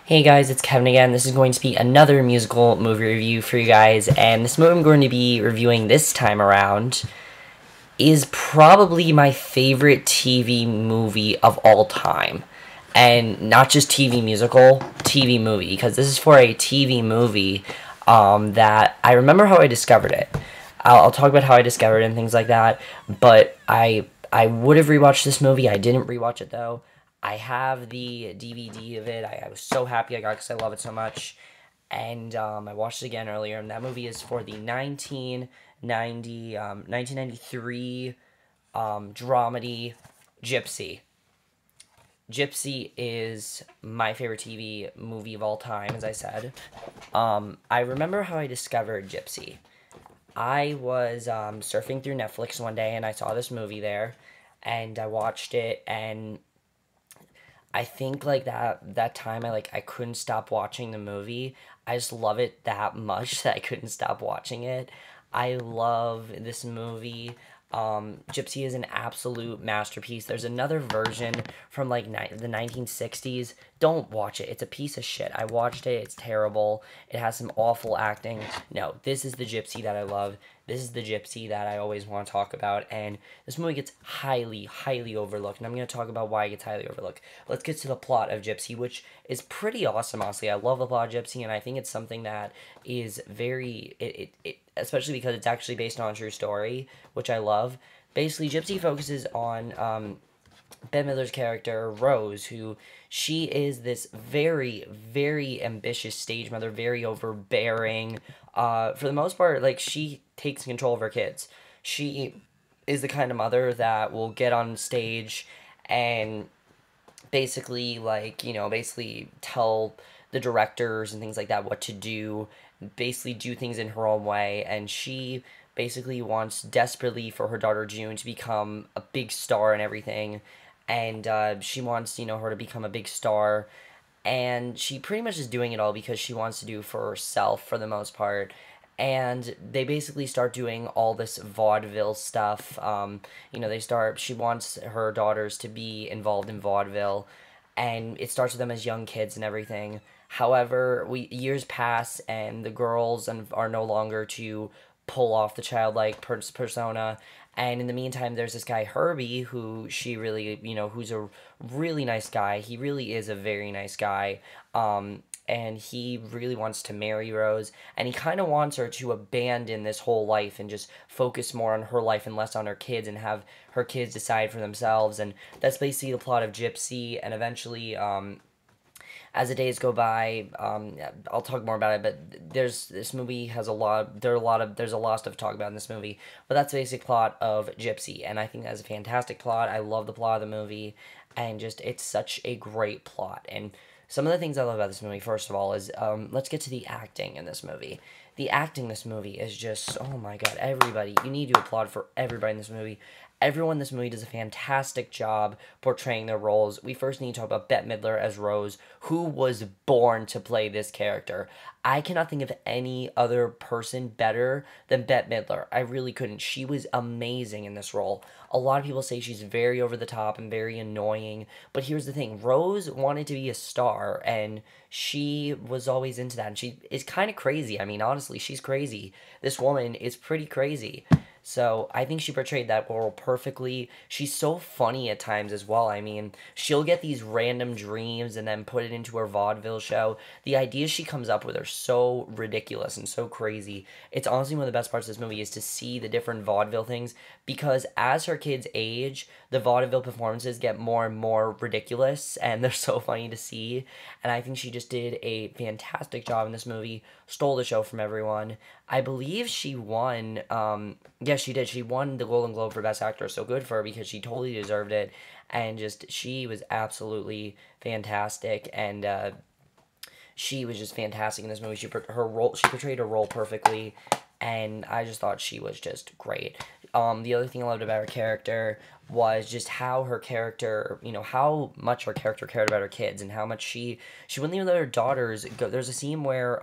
Hey guys, it's Kevin again. This is going to be another musical movie review for you guys, and this movie I'm going to be reviewing this time around is probably my favorite TV movie of all time. And not just TV musical, TV movie, because this is for a TV movie that I remember how I discovered it. I'll talk about how I discovered it and things like that, but I would have rewatched this movie. I didn't rewatch it though. I have the DVD of it. I was so happy I got it because I love it so much. And I watched it again earlier, and that movie is for the 1993 dramedy Gypsy. Gypsy is my favorite TV movie of all time, as I said. I remember how I discovered Gypsy. I was surfing through Netflix one day, and I saw this movie there, and I watched it, and I think like that time I couldn't stop watching the movie. I just love it that much that I couldn't stop watching it. I love this movie. Gypsy is an absolute masterpiece. There's another version from like the 1960s. Don't watch it. It's a piece of shit. I watched it. It's terrible. It has some awful acting. No, this is the Gypsy that I love. This is the Gypsy that I always want to talk about, and this movie gets highly, highly overlooked, and I'm going to talk about why it gets highly overlooked. Let's get to the plot of Gypsy, which is pretty awesome, honestly. I love the plot of Gypsy, and I think it's something that is very, especially because it's actually based on a true story, which I love. Basically, Gypsy focuses on Bette Midler's character, Rose, who she is this very, very ambitious stage mother, very overbearing. For the most part, like, she takes control of her kids. She is the kind of mother that will get on stage and basically, like, basically tell the directors and things like that what to do, basically do things in her own way, and she basically wants desperately for her daughter June to become a big star and everything, and she wants, her to become a big star, and she pretty much is doing it all because she wants to do for herself for the most part. And they basically start doing all this vaudeville stuff. She wants her daughters to be involved in vaudeville, and it starts with them as young kids and everything. However, years pass, and the girls are no longer to pull off the childlike persona. And in the meantime, there's this guy Herbie, who she really, who's a really nice guy. He really is a very nice guy. And he really wants to marry Rose, and he kind of wants her to abandon this whole life and just focus more on her life and less on her kids, and have her kids decide for themselves. And that's basically the plot of Gypsy. And eventually, as the days go by, I'll talk more about it. But this movie has there's a lot of stuff to talk about in this movie. But that's the basic plot of Gypsy, and I think that's a fantastic plot. I love the plot of the movie, and just it's such a great plot. And some of the things I love about this movie, first of all, is let's get to the acting in this movie. The acting in this movie is just, oh my god, everybody. You need to applaud for everybody in this movie. Everyone in this movie does a fantastic job portraying their roles. We first need to talk about Bette Midler as Rose, who was born to play this character. I cannot think of any other person better than Bette Midler. I really couldn't. She was amazing in this role. A lot of people say she's very over the top and very annoying, but here's the thing. Rose wanted to be a star, and she was always into that, and she is kind of crazy. I mean, honestly, she's crazy. This woman is pretty crazy. So I think she portrayed that role perfectly. She's so funny at times as well. I mean, she'll get these random dreams and then put it into her vaudeville show. The ideas she comes up with are so ridiculous and so crazy. It's honestly one of the best parts of this movie is to see the different vaudeville things, because as her kids age, the vaudeville performances get more and more ridiculous, and they're so funny to see. And I think she just did a fantastic job in this movie, stole the show from everyone. I believe she won, yes, she did. She won the Golden Globe for Best Actress, so good for her because she totally deserved it. And just, she was absolutely fantastic, and she was just fantastic in this movie. She portrayed her role perfectly, and I just thought she was just great. The other thing I loved about her character was just how her character, how much her character cared about her kids, and how much she wouldn't even let her daughters go. There's a scene where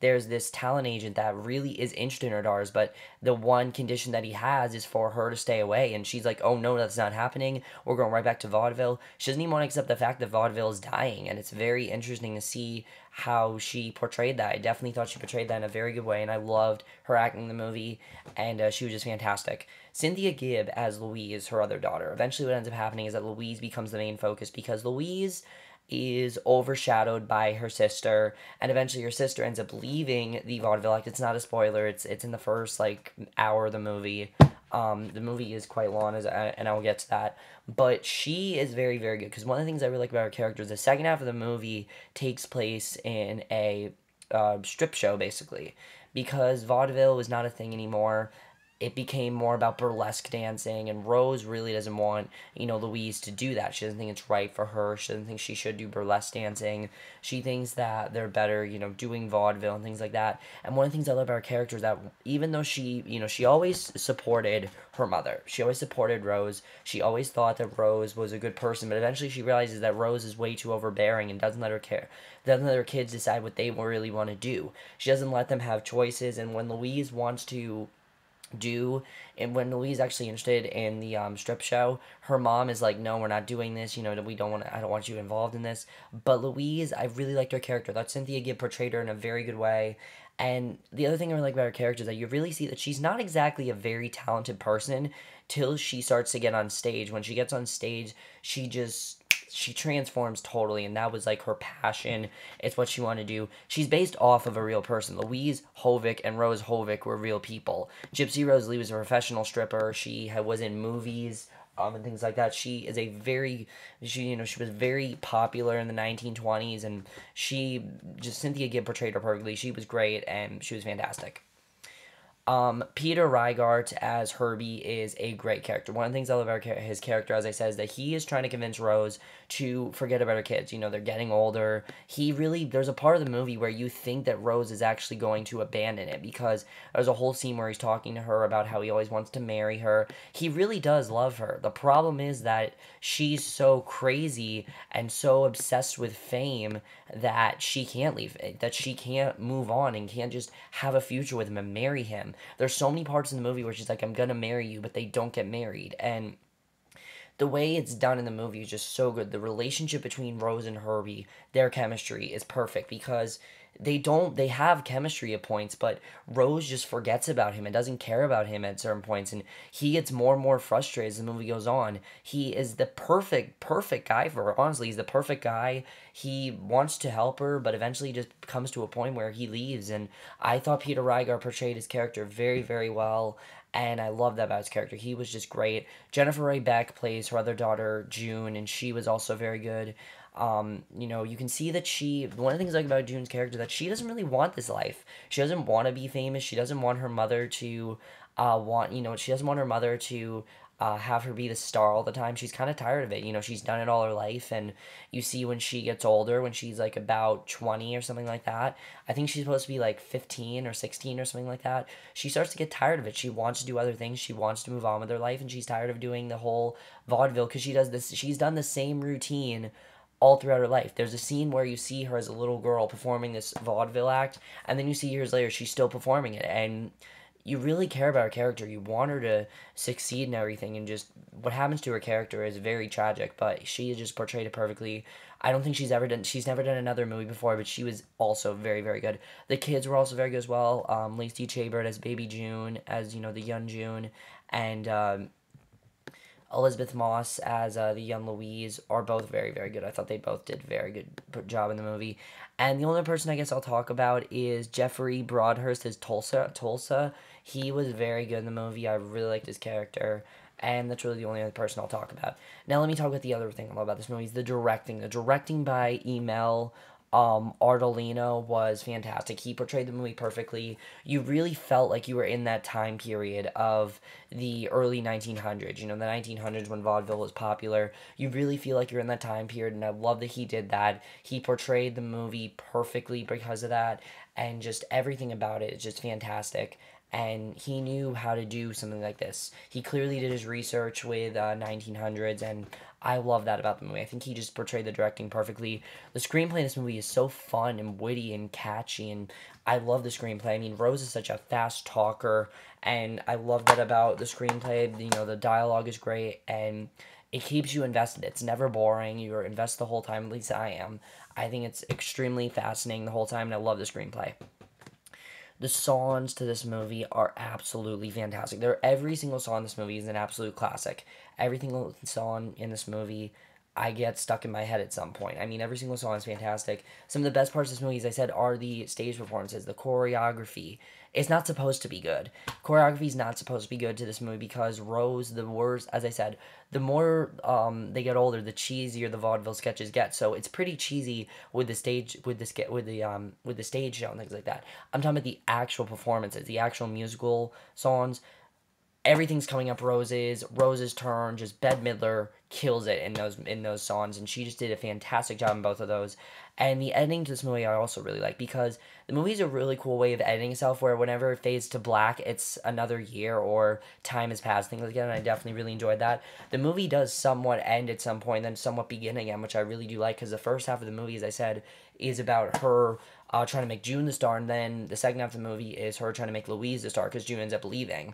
there's this talent agent that really is interested in her daughters, but the one condition that he has is for her to stay away. And she's like, oh no, that's not happening. We're going right back to vaudeville. She doesn't even want to accept the fact that vaudeville is dying. And it's very interesting to see how she portrayed that. I definitely thought she portrayed that in a very good way, and I loved her acting in the movie, and she was just fantastic. Cynthia Gibb as Louise, her other daughter. Eventually what ends up happening is that Louise becomes the main focus because Louise is overshadowed by her sister, and eventually her sister ends up leaving the vaudeville act. It's not a spoiler. It's in the first like hour of the movie. The movie is quite long, and I will get to that. But she is very, very good because one of the things I really like about her character is the second half of the movie takes place in a strip show, basically, because vaudeville was not a thing anymore. It became more about burlesque dancing, and Rose really doesn't want, Louise to do that. She doesn't think it's right for her. She doesn't think she should do burlesque dancing. She thinks that they're better, doing vaudeville and things like that. And one of the things I love about her character is that even though she always supported her mother. She always supported Rose. She always thought that Rose was a good person, but eventually she realizes that Rose is way too overbearing and doesn't let her kids decide what they really want to do. She doesn't let them have choices, and when Louise wants to and when Louise actually interested in the strip show, her mom is like, no, we're not doing this, I don't want you involved in this. But Louise, I really liked her character. That Cynthia Gibb portrayed her in a very good way. And the other thing I really like about her character is that you really see that she's not exactly a very talented person till she starts to get on stage. When she gets on stage, she transforms totally, and that was like her passion. It's what she wanted to do. She's based off of a real person. Louise Hovick and Rose Hovick were real people. Gypsy Rose Lee was a professional stripper. She was in movies and things like that. She was very popular in the 1920s, and Cynthia Gibb portrayed her perfectly. She was great, and she was fantastic. Peter Reigart as Herbie is a great character. One of the things I love about his character, as I said, is that he is trying to convince Rose to forget about her kids. They're getting older. There's a part of the movie where you think that Rose is actually going to abandon it, because there's a whole scene where he's talking to her about how he always wants to marry her. He really does love her. The problem is that she's so crazy and so obsessed with fame that she can't leave, that she can't move on and can't just have a future with him and marry him. There's so many parts in the movie where she's like, I'm gonna marry you, but they don't get married. And the way it's done in the movie is just so good. The relationship between Rose and Herbie, their chemistry is perfect, because they have chemistry at points, but Rose just forgets about him and doesn't care about him at certain points, and he gets more and more frustrated as the movie goes on. He is the perfect guy for her. Honestly, he's the perfect guy. He wants to help her, but eventually just comes to a point where he leaves, and I thought Peter Reigart portrayed his character very, very well, and I love that about his character. He was just great. Jennifer Ray Beck plays her other daughter, June, and she was also very good. You can see that one of the things I like about June's character is that she doesn't really want this life. She doesn't want to be famous. She doesn't want her mother to, she doesn't want her mother to have her be the star all the time. She's kind of tired of it. She's done it all her life, and you see when she gets older, when she's like about 20 or something like that, I think she's supposed to be like 15 or 16 or something like that, she starts to get tired of it. She wants to do other things. She wants to move on with her life, and she's tired of doing the whole vaudeville, because she's done the same routine all throughout her life. There's a scene where you see her as a little girl performing this vaudeville act, and then you see years later she's still performing it, and you really care about her character. You want her to succeed in everything, and just what happens to her character is very tragic, but she just portrayed it perfectly. I don't think she's never done another movie before, but she was also very, very good. The kids were also very good as well. Lacey Chabert as Baby June, as, the young June, and Elizabeth Moss as the young Louise are both very, very good. I thought they both did a very good job in the movie. And the only person I guess I'll talk about is Jeffrey Broadhurst as Tulsa. He was very good in the movie. I really liked his character. And that's really the only other person I'll talk about. Now let me talk about the other thing I love about this movie is the directing. The directing by Emil Ardolino was fantastic. He portrayed the movie perfectly. You really felt like you were in that time period of the early 1900s. The 1900s when vaudeville was popular. You really feel like you're in that time period, and I love that he did that. He portrayed the movie perfectly because of that, and just everything about it is just fantastic. And he knew how to do something like this. He clearly did his research with 1900s, and I love that about the movie. I think he just portrayed the directing perfectly. The screenplay in this movie is so fun and witty and catchy, and I love the screenplay. I mean, Rose is such a fast talker, and I love that about the screenplay. You know, the dialogue is great, and it keeps you invested. It's never boring. You're invested the whole time. At least I am. I think it's extremely fascinating the whole time, and I love the screenplay. The songs to this movie are absolutely fantastic. Every single song in this movie is an absolute classic. Every single song in this movie, I get stuck in my head at some point. I mean, every single song is fantastic. Some of the best parts of this movie, as I said, are the stage performances, the choreography. It's not supposed to be good. Choreography is not supposed to be good to this movie because Rose, the worst, as I said, the more they get older, the cheesier the vaudeville sketches get. So it's pretty cheesy with the stage, with the stage show and things like that. I'm talking about the actual performances, the actual musical songs. Everything's coming up Rose's turn. Just Bette Midler kills it in those songs, and she just did a fantastic job in both of those. And the editing to this movie I also really like, because the movie's a really cool way of editing itself, where whenever it fades to black, it's another year or time has passed, things like that, and I definitely really enjoyed that. The movie does somewhat end at some point, then somewhat begin again, which I really do like, because the first half of the movie, as I said, is about her trying to make June the star, and then the second half of the movie is her trying to make Louise the star, because June ends up leaving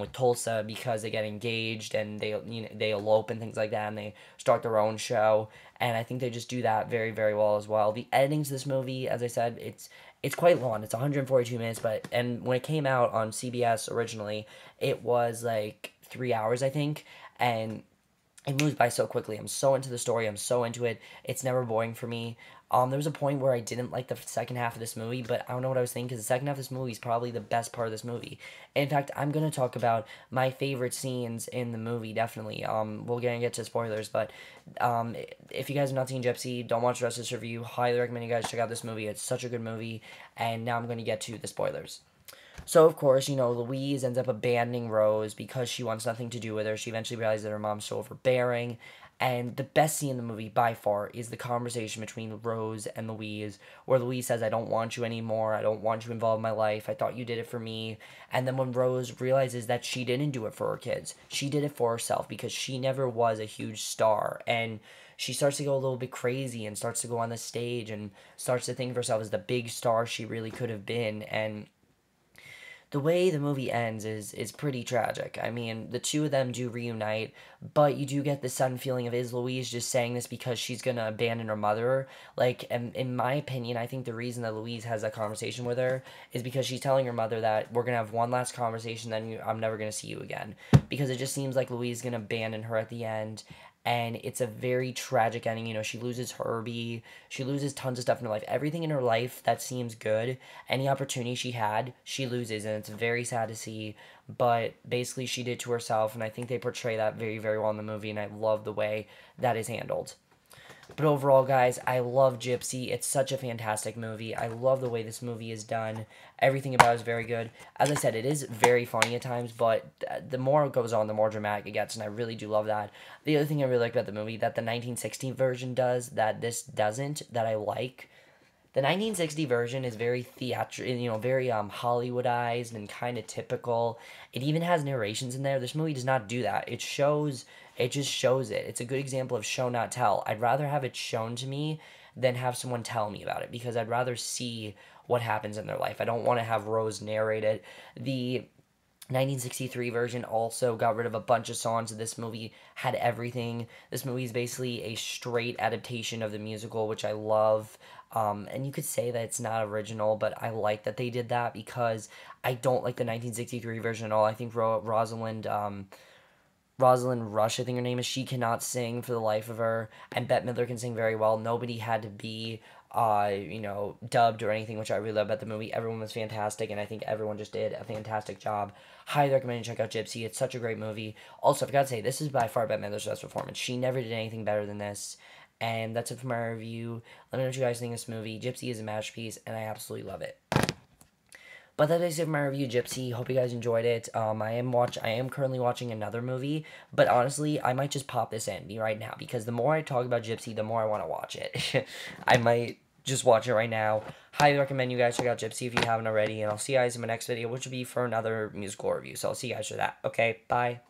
with Tulsa because they get engaged and they elope and things like that, and they start their own show, and I think they just do that very, very well as well. The editing to this movie, as I said, it's quite long. It's 142 minutes, and when it came out on CBS originally, it was like 3 hours, I think, and it moves by so quickly. I'm so into the story. I'm so into it. It's never boring for me. There was a point where I didn't like the second half of this movie, but I don't know what I was thinking, because the second half of this movie is probably the best part of this movie. In fact, I'm going to talk about my favorite scenes in the movie, definitely. We're going to get to spoilers, but if you guys have not seen Gypsy, don't watch the rest of this review. Highly recommend you guys check out this movie. It's such a good movie, and now I'm going to get to the spoilers. So, of course, Louise ends up abandoning Rose because she wants nothing to do with her. She eventually realizes that her mom's so overbearing. And the best scene in the movie, by far, is the conversation between Rose and Louise, where Louise says, I don't want you anymore. I don't want you involved in my life. I thought you did it for me. And then when Rose realizes that she didn't do it for her kids, she did it for herself, because she never was a huge star. And she starts to go a little bit crazy and starts to go on the stage and starts to think of herself as the big star she really could have been. And the way the movie ends is pretty tragic. I mean, the two of them do reunite, but you do get the sudden feeling of, is Louise just saying this because she's gonna abandon her mother? Like, in my opinion, I think the reason that Louise has that conversation with her is because she's telling her mother that we're gonna have one last conversation, then I'm never gonna see you again. Because it just seems like Louise is gonna abandon her at the end, and it's a very tragic ending. She loses Herbie, she loses tons of stuff in her life. Everything in her life that seems good, any opportunity she had, she loses, and it's very sad to see, but basically she did to herself, and I think they portray that very, very well in the movie, and I love the way that is handled. But overall, guys, I love Gypsy. It's such a fantastic movie. I love the way this movie is done. Everything about it is very good. As I said, it is very funny at times, but the more it goes on, the more dramatic it gets, and I really do love that. The other thing I really like about the movie that the 1960 version does, that this doesn't, that I like, the 1960 version is very theatrical, very Hollywoodized and kind of typical. It even has narrations in there. This movie does not do that. It just shows it. It's a good example of show not tell. I'd rather have it shown to me than have someone tell me about it, because I'd rather see what happens in their life. I don't want to have Rose narrate it. The 1963 version also got rid of a bunch of songs. This movie had everything. This movie is basically a straight adaptation of the musical, which I love. And you could say that it's not original, but I like that they did that, because I don't like the 1963 version at all. I think Rosalind Rush, I think her name is, she cannot sing for the life of her, and Bette Midler can sing very well. Nobody had to be, dubbed or anything, which I really love about the movie. Everyone was fantastic, and I think everyone just did a fantastic job. Highly recommend you check out Gypsy. It's such a great movie. Also, I forgot to say, this is by far Bette Midler's best performance. She never did anything better than this. And that's it for my review. Let me know what you guys think of this movie. Gypsy is a masterpiece, and I absolutely love it. But that is it for my review, Gypsy. Hope you guys enjoyed it. I am currently watching another movie, but honestly, I might just pop this in right now, because the more I talk about Gypsy, the more I want to watch it. I might just watch it right now. Highly recommend you guys check out Gypsy if you haven't already, and I'll see you guys in my next video, which will be for another musical review. So I'll see you guys for that. Okay, bye.